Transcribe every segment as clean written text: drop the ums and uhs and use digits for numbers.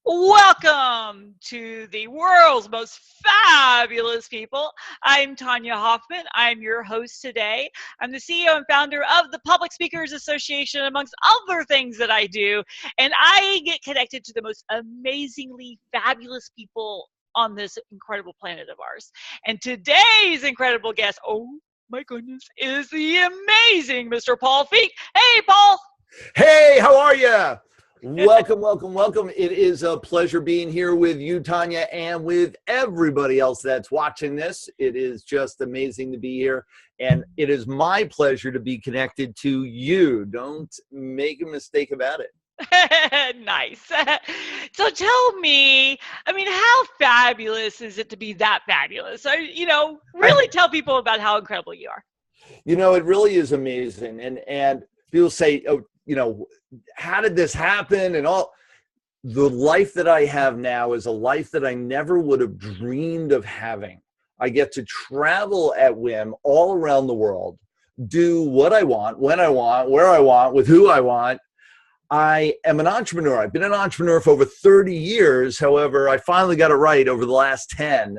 Welcome to the world's most fabulous people. I'm Tonya Hofmann. I'm your host today. I'm the CEO and founder of the Public Speakers Association, amongst other things that I do. And I get connected to the most amazingly fabulous people on this incredible planet of ours. And today's incredible guest, oh my goodness, is the amazing Mr. Paul Finck. Hey, Paul. Hey, how are you? Welcome, welcome, welcome. It is a pleasure being here with you, Tonya, and with everybody else that's watching this. It is just amazing to be here, and it is my pleasure to be connected to you. Don't make a mistake about it. Nice. So tell me, how fabulous is it to be that fabulous? Really tell people about how incredible you are. It really is amazing. And people say, oh, how did this happen? And all the life that I have now is a life that I never would have dreamed of having. I get to travel at whim all around the world, do what I want, when I want, where I want, with who I want. I am an entrepreneur. I've been an entrepreneur for over 30 years. However, I finally got it right over the last 10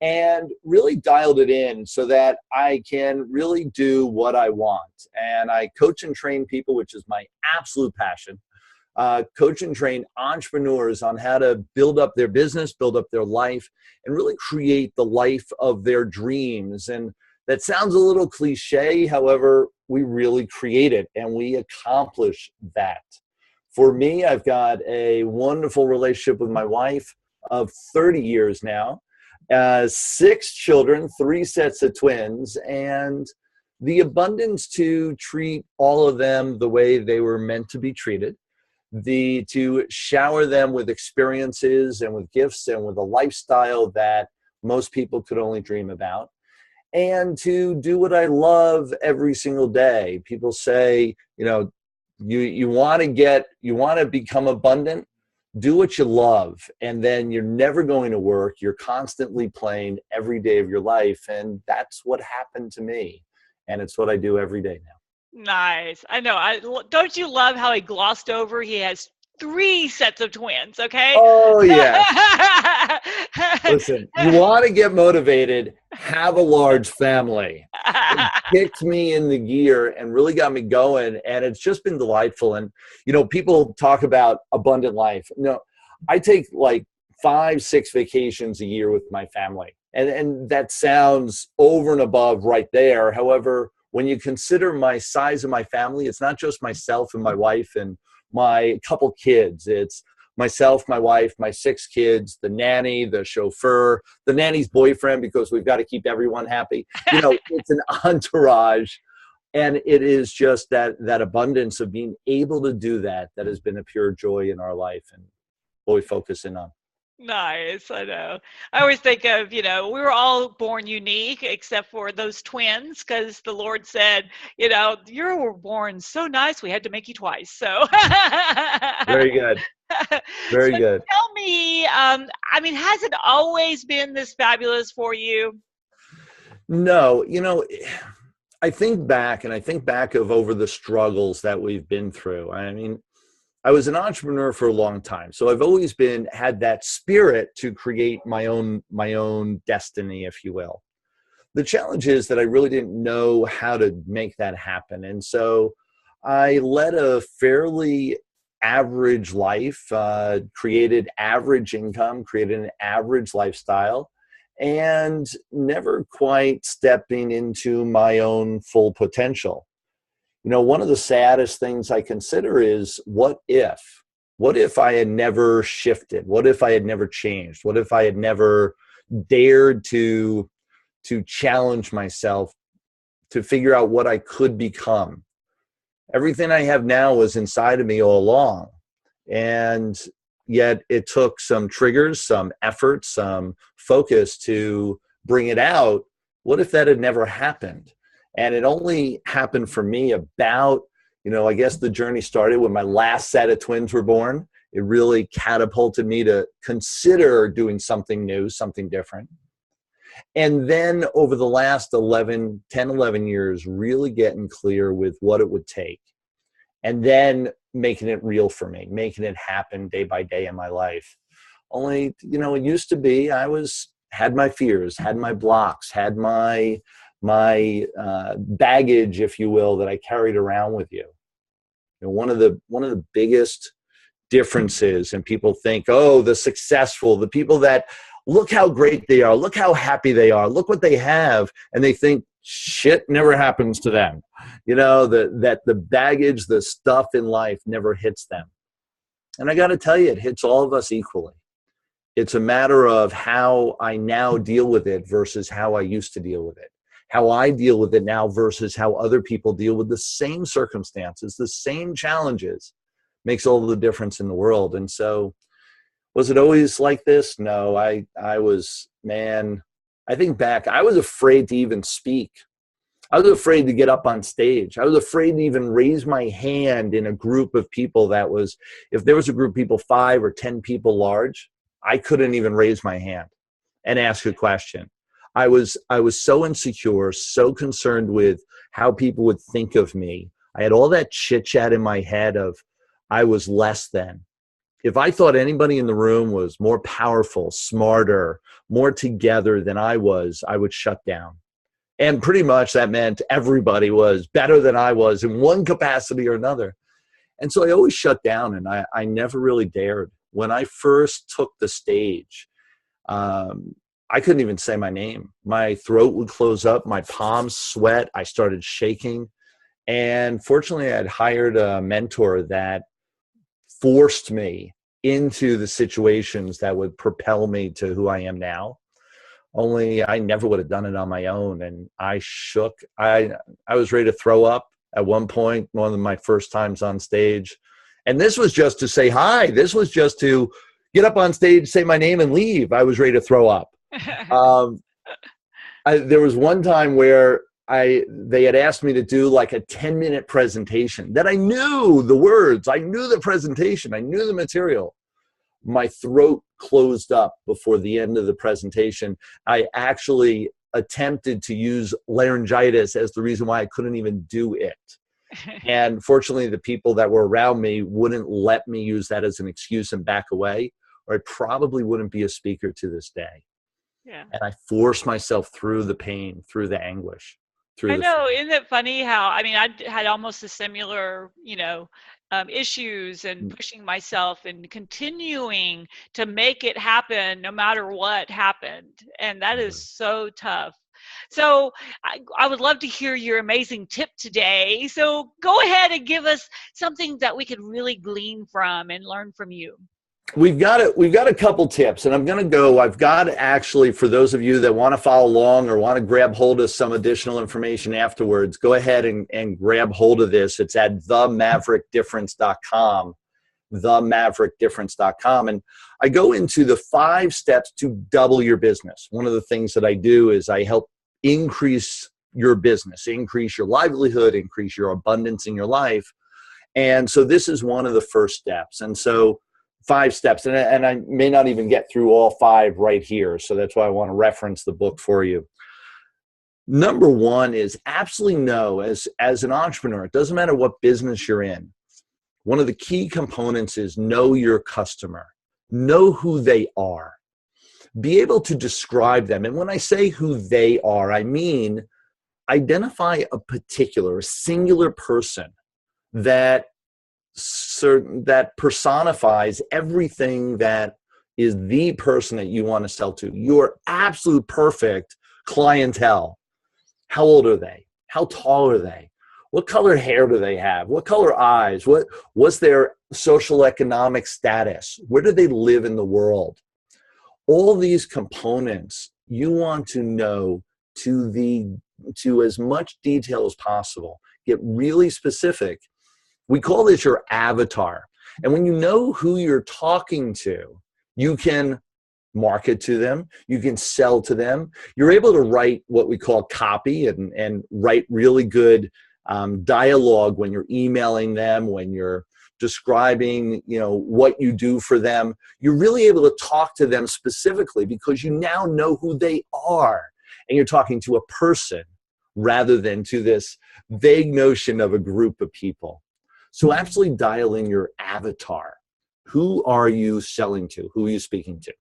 and really dialed it in so that I can really do what I want. And I coach and train people, which is my absolute passion. Coach and train entrepreneurs on how to build up their business, build up their life, and really create the life of their dreams. And that sounds a little cliche. However, we really create it and we accomplish that. For me, I've got a wonderful relationship with my wife of 30 years now. 6 children, 3 sets of twins, and the abundance to treat all of them the way they were meant to be treated, to shower them with experiences and with gifts and with a lifestyle that most people could only dream about, and to do what I love every single day. People say, you want to become abundant. Do what you love, and then you're never going to work. You're constantly playing every day of your life, and that's what happened to me, and it's what I do every day now. Nice. I know. Don't you love how he glossed over? He has 3 sets of twins, okay? Oh, yeah. Listen, you want to get motivated, have a large family. It kicked me in the gear and really got me going, and it's just been delightful. And, people talk about abundant life. I take like 5-6 vacations a year with my family, and that sounds over and above right there. However, when you consider my size of my family, it's not just myself and my wife and my couple kids. It's myself, my wife, my 6 kids, the nanny, the chauffeur, the nanny's boyfriend, because we've got to keep everyone happy. It's an entourage. And it is just that abundance of being able to do that has been a pure joy in our life and what we focus in on. Nice. I know. I always think of, we were all born unique except for those twins, because the Lord said, you were born so nice, we had to make you twice. So very good. Very good. Tell me, has it always been this fabulous for you? No, I think back of over the struggles that we've been through. I was an entrepreneur for a long time, so I've always had that spirit to create my own destiny, if you will. The challenge is that I really didn't know how to make that happen, and so I led a fairly average life, created average income, created an average lifestyle, and never quite stepping into my own full potential. One of the saddest things I consider is what if I had never shifted? What if I had never changed? What if I had never dared to challenge myself to figure out what I could become? Everything I have now was inside of me all along. And yet it took some triggers, some effort, some focus to bring it out. What if that had never happened? And it only happened for me about, I guess the journey started when my last set of twins were born. It really catapulted me to consider doing something new, something different. And then over the last 10, 11 years, really getting clear with what it would take. And then making it real for me, making it happen day by day in my life. Only, it used to be had my fears, had my blocks, had my baggage, if you will, that I carried around with you. One of the biggest differences, and people think, oh, the successful, the people that look how great they are, look how happy they are, look what they have, and they think shit never happens to them. That the baggage, the stuff in life never hits them. And I got to tell you, it hits all of us equally. It's a matter of how I now deal with it versus how I used to deal with it. How I deal with it now versus how other people deal with the same circumstances, the same challenges, makes all the difference in the world. And so, was it always like this? No, I think back, I was afraid to even speak. I was afraid to get up on stage. I was afraid to even raise my hand in a group of people if there was a group of people, 5 or 10 people large, I couldn't even raise my hand and ask a question. I was so insecure, so concerned with how people would think of me. I had all that chit chat in my head of I was less than. If I thought anybody in the room was more powerful, smarter, more together than I was, I would shut down. And pretty much that meant everybody was better than I was in one capacity or another. And so I always shut down, and I never really dared. When I first took the stage, I couldn't even say my name. My throat would close up, my palms sweat, I started shaking. And fortunately, I had hired a mentor that forced me into the situations that would propel me to who I am now. Only I never would have done it on my own. And I shook. I was ready to throw up at one point, one of my first times on stage. And this was just to say hi. This was just to get up on stage, say my name, and leave. I was ready to throw up. There was one time where they had asked me to do like a 10-minute presentation that I knew the words, I knew the presentation, I knew the material. My throat closed up before the end of the presentation. I actually attempted to use laryngitis as the reason why I couldn't even do it. And fortunately, the people that were around me wouldn't let me use that as an excuse and back away, or I probably wouldn't be a speaker to this day. Yeah. And I forced myself through the pain, through the anguish. I know. Isn't it funny how, I had almost a similar, issues and pushing myself and continuing to make it happen no matter what happened. And that is so tough. So I would love to hear your amazing tip today. So go ahead and give us something that we could really glean from and learn from you. We've got a couple tips, and I've got actually, for those of you that want to follow along or want to grab hold of some additional information afterwards, go ahead and grab hold of this. It's at themaverickdifference.com, themaverickdifference.com. And I go into the 5 steps to double your business. One of the things that I do is I help increase your business, increase your livelihood, increase your abundance in your life. And so this is one of the first steps. And so 5 steps, and I may not even get through all 5 right here. So that's why I want to reference the book for you. Number 1 is absolutely know, as an entrepreneur, it doesn't matter what business you're in. One of the key components is know your customer. Know who they are. Be able to describe them. And when I say who they are, I mean identify a singular person that personifies everything that is the person that you want to sell to. Your absolute perfect clientele. How old are they? How tall are they? What color hair do they have? What color eyes? What's their social economic status? Where do they live in the world? All these components you want to know to as much detail as possible. Get really specific. We call this your avatar. And when you know who you're talking to, you can market to them, you can sell to them. You're able to write what we call copy and write really good dialogue when you're emailing them, when you're describing, what you do for them. You're really able to talk to them specifically because you now know who they are. And you're talking to a person rather than to this vague notion of a group of people. So absolutely dial in your avatar. Who are you selling to? Who are you speaking to?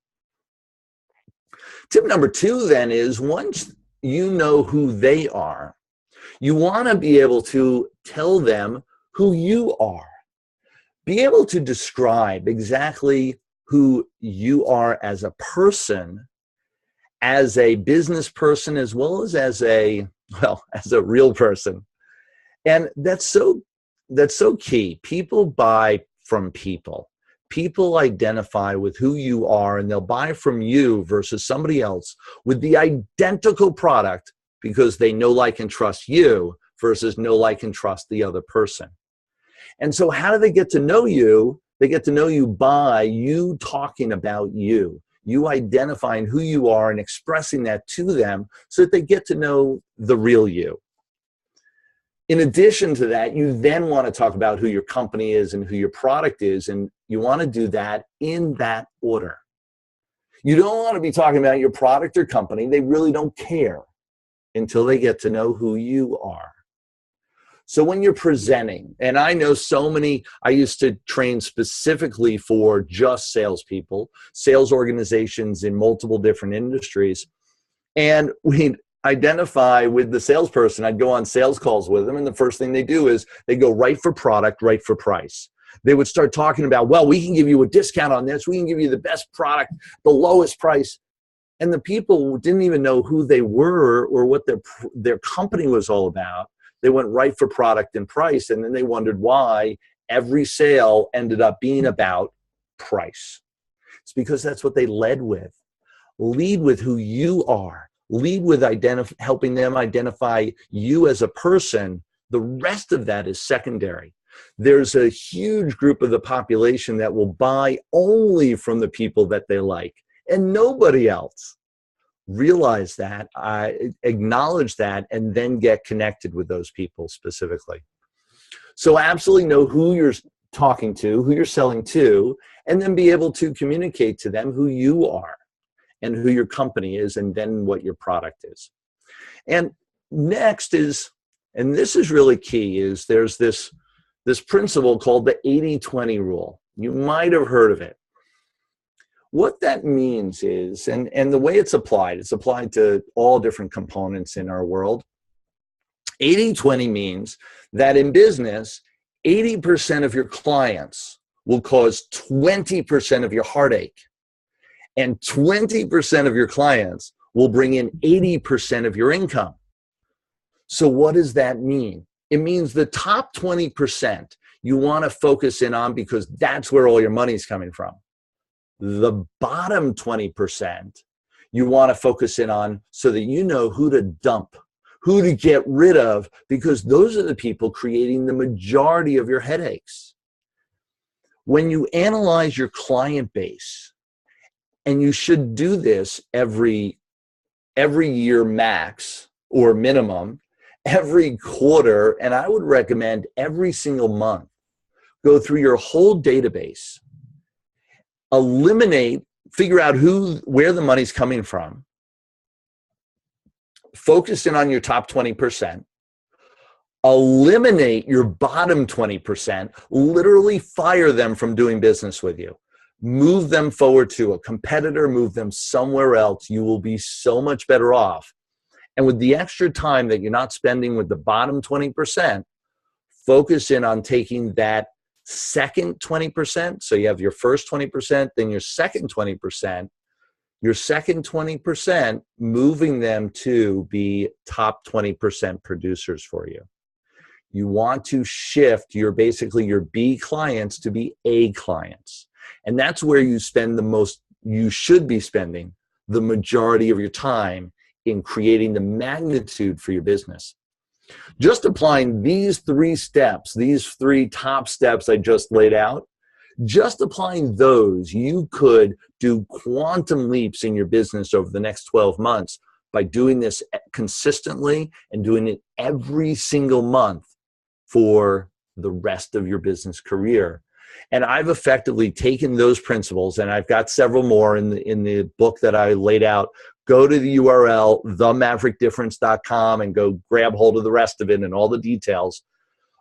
Tip number 2 then is, once you know who they are, you want to be able to tell them who you are. Be able to describe exactly who you are as a person, as a business person, as well as a real person. And that's so key. People buy from people. People identify with who you are, and they'll buy from you versus somebody else with the identical product because they know, like, and trust you versus know, like, and trust the other person. And so how do they get to know you? They get to know you by you talking about you, you identifying who you are and expressing that to them so that they get to know the real you. In addition to that, you then want to talk about who your company is and who your product is, and you want to do that in that order. You don't want to be talking about your product or company. They really don't care until they get to know who you are. So when you're presenting, and I know so many, I used to train specifically for just salespeople, sales organizations in multiple different industries, and we'd identify with the salesperson. I'd go on sales calls with them, and the first thing they do is they go right for product, right for price. They would start talking about, well, we can give you a discount on this. We can give you the best product, the lowest price. And the people didn't even know who they were or what their company was all about. They went right for product and price, and then they wondered why every sale ended up being about price. It's because that's what they led with. Lead with who you are. Lead with helping them identify you as a person. The rest of that is secondary. There's a huge group of the population that will buy only from the people that they like and nobody else. Realize that, acknowledge that, and then get connected with those people specifically. So absolutely know who you're talking to, who you're selling to, and then be able to communicate to them who you are and who your company is, and then what your product is. And next is, and this is really key, is there's this principle called the 80-20 rule. You might have heard of it. What that means is, and the way it's applied to all different components in our world. 80-20 means that in business, 80% of your clients will cause 20% of your heartache, and 20% of your clients will bring in 80% of your income. So what does that mean? It means the top 20% you want to focus in on because that's where all your money is coming from. The bottom 20% you want to focus in on so that you know who to dump, who to get rid of, because those are the people creating the majority of your headaches. When you analyze your client base, and you should do this every year max or minimum, every quarter, and I would recommend every single month, go through your whole database. Figure out where the money's coming from. Focus in on your top 20%. Eliminate your bottom 20%. Literally fire them from doing business with you. Move them forward to a competitor. Move them somewhere else. You will be so much better off. And with the extra time that you're not spending with the bottom 20%, focus in on taking that second 20%. So you have your first 20%, then your second 20%. Your second 20%, moving them to be top 20% producers for you. You want to shift your B clients to be A clients. And that's where you should be spending the majority of your time in creating the magnitude for your business. Just applying these 3 steps, these 3 top steps I just laid out, just applying those, you could do quantum leaps in your business over the next 12 months by doing this consistently and doing it every single month for the rest of your business career. And I've effectively taken those principles, and I've got several more in the book that I laid out. Go to the URL, themaverickdifference.com, and go grab hold of the rest of it and all the details.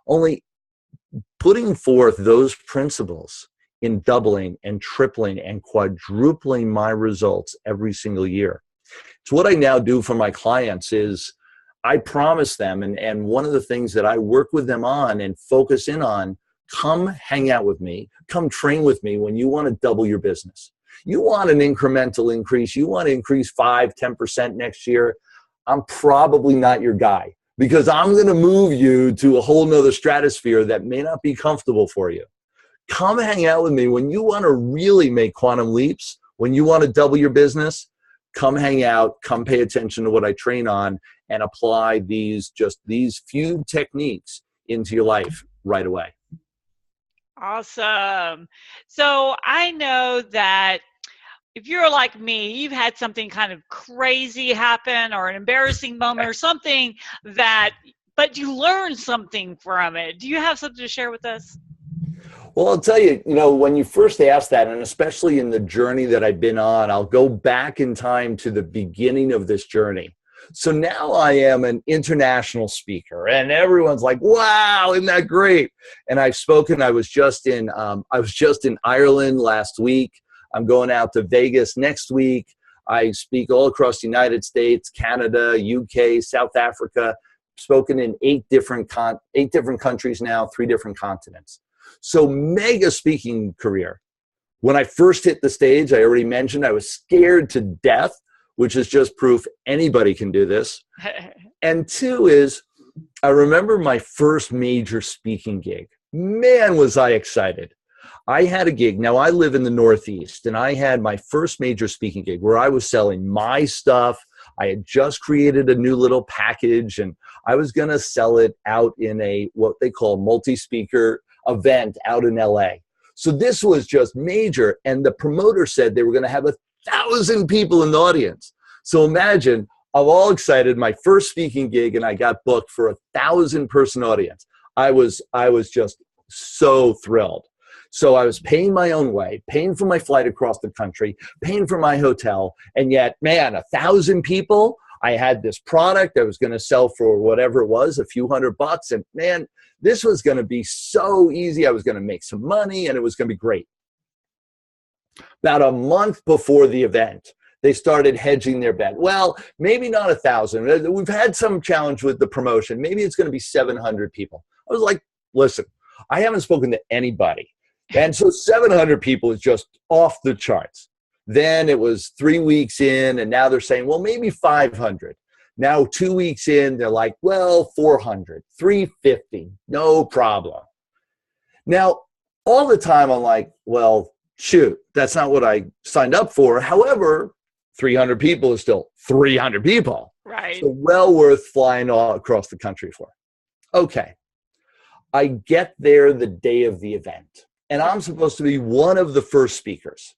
Only putting forth those principles in doubling and tripling and quadrupling my results every single year. So what I now do for my clients is I promise them, and one of the things that I work with them on and focus in on, come hang out with me, come train with me when you want to double your business. You want an incremental increase, you want to increase 5-10% next year, I'm probably not your guy, because I'm going to move you to a whole nother stratosphere that may not be comfortable for you. Come hang out with me when you want to really make quantum leaps, when you want to double your business. Come hang out, come pay attention to what I train on, and apply these few techniques into your life right away. Awesome. So I know that if you're like me, you've had something kind of crazy happen or an embarrassing moment or something but you learned something from it. Do you have something to share with us? Well, I'll tell you, when you first asked that, and especially in the journey that I've been on, I'll go back in time to the beginning of this journey. So now I am an international speaker, and everyone's like, wow, isn't that great? And I've spoken, I was just in Ireland last week. I'm going out to Vegas next week. I speak all across the United States, Canada, UK, South Africa, spoken in 8 different countries now, 3 different continents. So mega speaking career. When I first hit the stage, I already mentioned I was scared to death, which is just proof anybody can do this. And 2 is, I remember my first major speaking gig. Man, was I excited. I had a gig. Now, I live in the Northeast, and I had my first major speaking gig where I was selling my stuff. I had just created a new little package, and I was going to sell it out in what they call multi-speaker event out in LA. So this was just major. And the promoter said they were going to have 1,000 people in the audience. So imagine, I'm all excited, my first speaking gig, and I got booked for 1,000-person audience. I was just so thrilled. So I was paying my own way, paying for my flight across the country, paying for my hotel. And yet, man, 1,000 people, I had this product I was going to sell for whatever it was, a few $100. And man, this was going to be so easy. I was going to make some money, and it was going to be great. About a month before the event, they started hedging their bet. Well, maybe not 1,000. We've had some challenge with the promotion. Maybe it's going to be 700 people. I was like, listen, I haven't spoken to anybody. And so 700 people is just off the charts. Then it was 3 weeks in, and now they're saying, well, maybe 500. Now 2 weeks in, they're like, well, 400, 350, no problem. Now, all the time I'm like, well, shoot, that's not what I signed up for. However, 300 people is still 300 people. Right. So well worth flying all across the country for. Okay. I get there the day of the event, and I'm supposed to be one of the first speakers.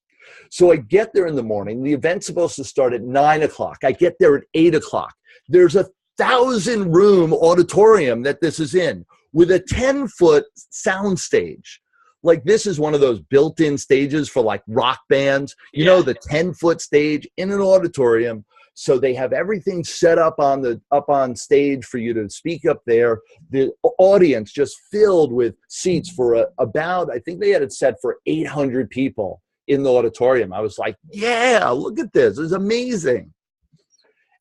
So I get there in the morning. The event's supposed to start at 9 o'clock. I get there at 8 o'clock. There's a 1,000-room auditorium that this is in with a 10-foot sound stage. Like, this is one of those built-in stages for like rock bands. You know, the 10-foot stage in an auditorium. So they have everything set up on stage for you to speak up there. The audience just filled with seats for about, I think they had it set for 800 people in the auditorium. I was like, yeah, look at this. It's amazing.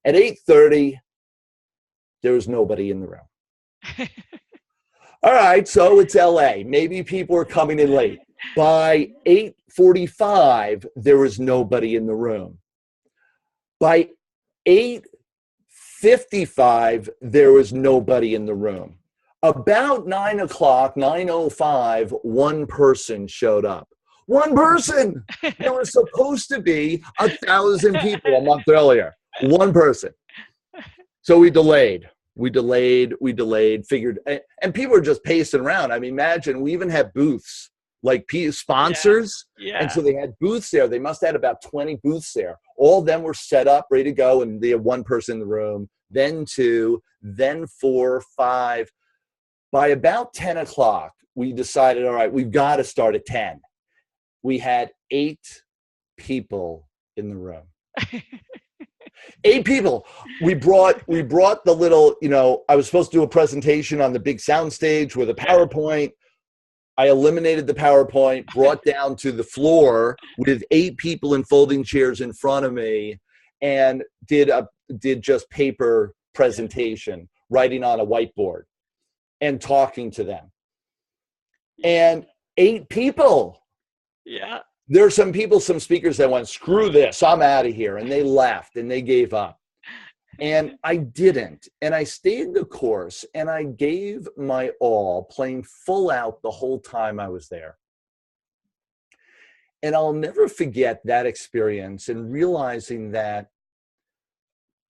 At 8:30, there was nobody in the room. All right, so it's LA. Maybe people are coming in late. By 8:45, there was nobody in the room. By 8:55, there was nobody in the room. About 9 o'clock, 9:05, one person showed up. One person! There was supposed to be 1,000 people a month earlier. One person. So we delayed, figured, and people are just pacing around. I mean, imagine, we even had booths, like sponsors. Yeah. And so they had booths there. They must have had about 20 booths there. All of them were set up, ready to go, and they had one person in the room, then 2, then 4, 5. By about 10 o'clock, we decided, all right, we've got to start at 10. We had 8 people in the room. 8 people. We brought the little, I was supposed to do a presentation on the big sound stage with a PowerPoint. I eliminated the PowerPoint, brought down to the floor with 8 people in folding chairs in front of me, and did just paper presentation, writing on a whiteboard and talking to them. And 8 people. Yeah. There are some speakers that went, screw this, I'm out of here. And they left and they gave up. And I didn't. And I stayed the course and I gave my all, playing full out the whole time I was there. And I'll never forget that experience and realizing that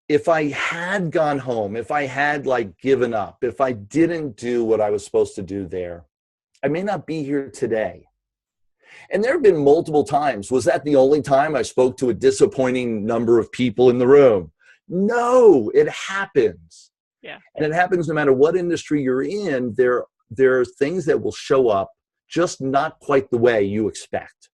if I had gone home, if I had given up, if I didn't do what I was supposed to do there, I may not be here today. And there have been multiple times. Was that the only time I spoke to a disappointing number of people in the room? No, it happens. Yeah. And it happens no matter what industry you're in. There are things that will show up just not quite the way you expect.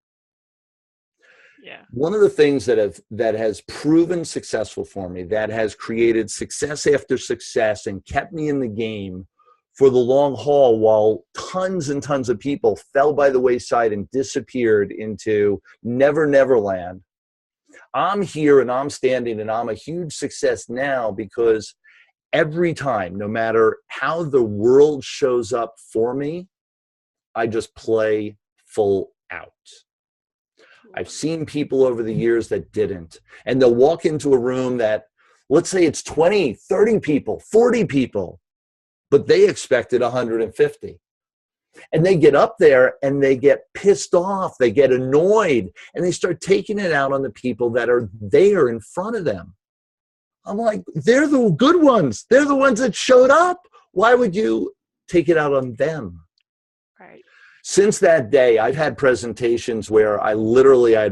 Yeah. One of the things that has proven successful for me, that has created success after success and kept me in the game for the long haul while tons and tons of people fell by the wayside and disappeared into never land. I'm here and I'm standing and I'm a huge success now because every time, no matter how the world shows up for me, I just play full out. I've seen people over the years that didn't, and they'll walk into a room that, let's say it's 20, 30 people, 40 people, but they expected 150. And they get up there and they get pissed off, they get annoyed, and they start taking it out on the people that are there in front of them. I'm like, they're the good ones. They're the ones that showed up. Why would you take it out on them? Right. Since that day, I've had presentations where I had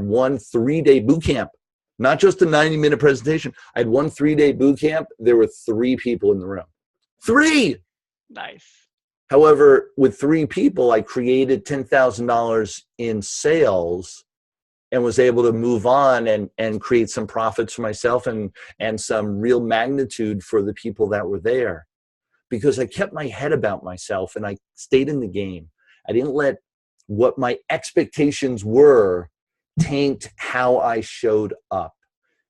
one 3-day boot camp, not just a 90-minute presentation. I had one 3-day boot camp. There were 3 people in the room. 3! Nice. However, with 3 people, I created $10,000 in sales and was able to move on and create some profits for myself and some real magnitude for the people that were there, because I kept my head about myself and I stayed in the game. I didn't let what my expectations were taint how I showed up.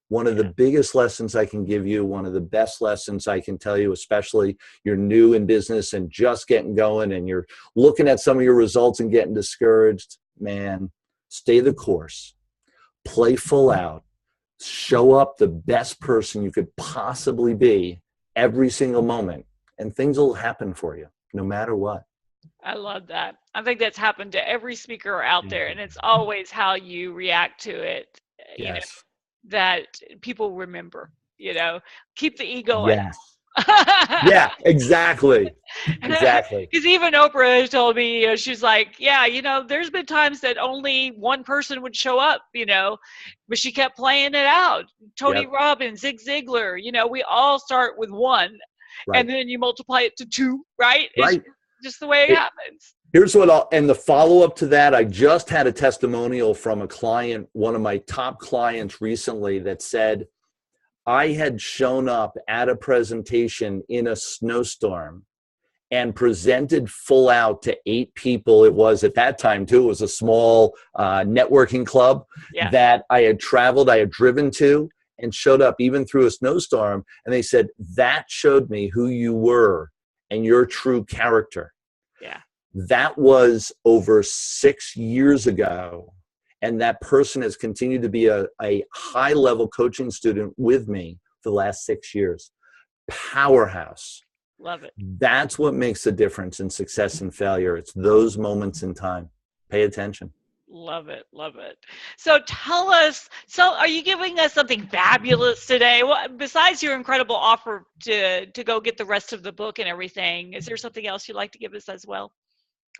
One of the biggest lessons I can give you, one of the best lessons I can tell you, especially you're new in business and just getting going and you're looking at some of your results and getting discouraged, man, stay the course, play full out, show up the best person you could possibly be every single moment, and things will happen for you no matter what. I love that. I think that's happened to every speaker out there, and it's always how you react to it. You know, that people remember, keep the ego in. Yes. Yeah, exactly. Exactly. Because even Oprah told me, she's like, yeah, there's been times that only one person would show up, but she kept playing it out. Tony Robbins, Zig Ziglar, we all start with 1, and then you multiply it to 2, right? Right. It's just the way it happens. Here's and the follow-up to that, I just had a testimonial from a client, one of my top clients recently, that said, I had shown up at a presentation in a snowstorm and presented full out to 8 people. It was at that time too, it was a small networking club that I had driven to, and showed up even through a snowstorm. And they said, that showed me who you were and your true character. Yeah. That was over 6 years ago. And that person has continued to be a high-level coaching student with me for the last 6 years. Powerhouse. Love it. That's what makes the difference in success and failure. It's those moments in time. Pay attention. Love it. Love it. So tell us, are you giving us something fabulous today? Well, besides your incredible offer to go get the rest of the book and everything, is there something else you'd like to give us as well?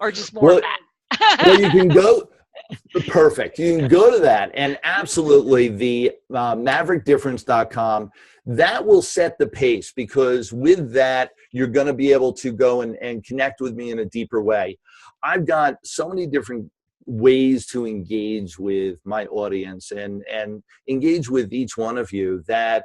Or just more of that? Well, you can go. Perfect. You can go to that, and absolutely the maverickdifference.com. That will set the pace, because with that, you're going to be able to go and connect with me in a deeper way. I've got so many different ways to engage with my audience and engage with each one of you, that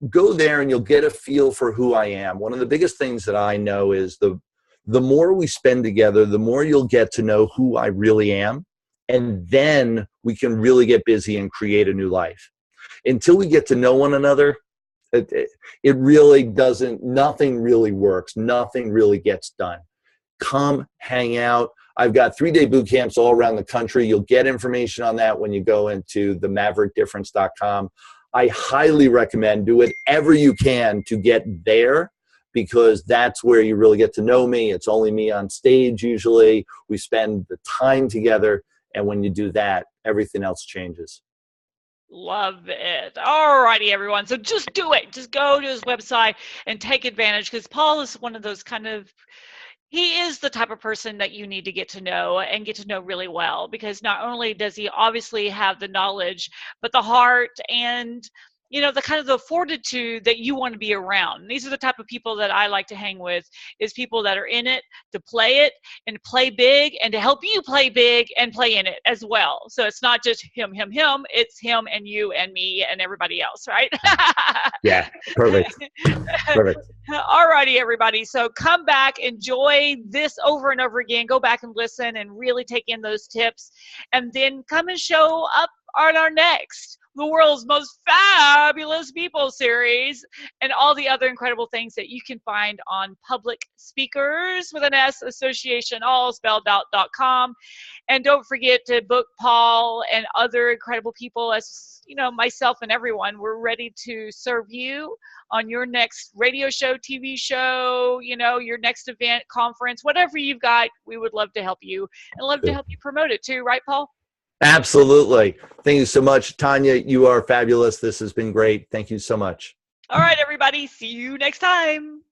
go there and you'll get a feel for who I am. One of the biggest things that I know is the The more we spend together, the more you'll get to know who I really am. And then we can really get busy and create a new life. Until we get to know one another, it really doesn't, nothing really works. Nothing really gets done. Come hang out. I've got 3-day boot camps all around the country. You'll get information on that when you go into themaverickdifference.com. I highly recommend do whatever you can to get there, because that's where you really get to know me. It's only me on stage usually. We spend the time together, and when you do that, everything else changes. Love it. All righty, everyone. So just do it. Just go to his website and take advantage, because Paul is one of those he is the type of person that you need to get to know and get to know really well, because not only does he obviously have the knowledge, but the heart and, the kind of the fortitude that you want to be around. And these are the type of people that I like to hang with, is people that are in it to play it and play big, and to help you play big and play in it as well. So it's not just him, it's him and you and me and everybody else, right? Yeah, perfect. Perfect. All righty, everybody. So come back, enjoy this over and over again. Go back and listen and really take in those tips, and then come and show up on our next The World's Most Fabulous People series, and all the other incredible things that you can find on Public Speakers with an S Association, all spelled out.com. And don't forget to book Paul and other incredible people, as myself and everyone. We're ready to serve you on your next radio show, TV show, your next event, conference, whatever you've got. We would love to help you, and love to help you promote it too, right, Paul? Absolutely. Thank you so much, Tonya. You are fabulous. This has been great. Thank you so much. All right, everybody. See you next time.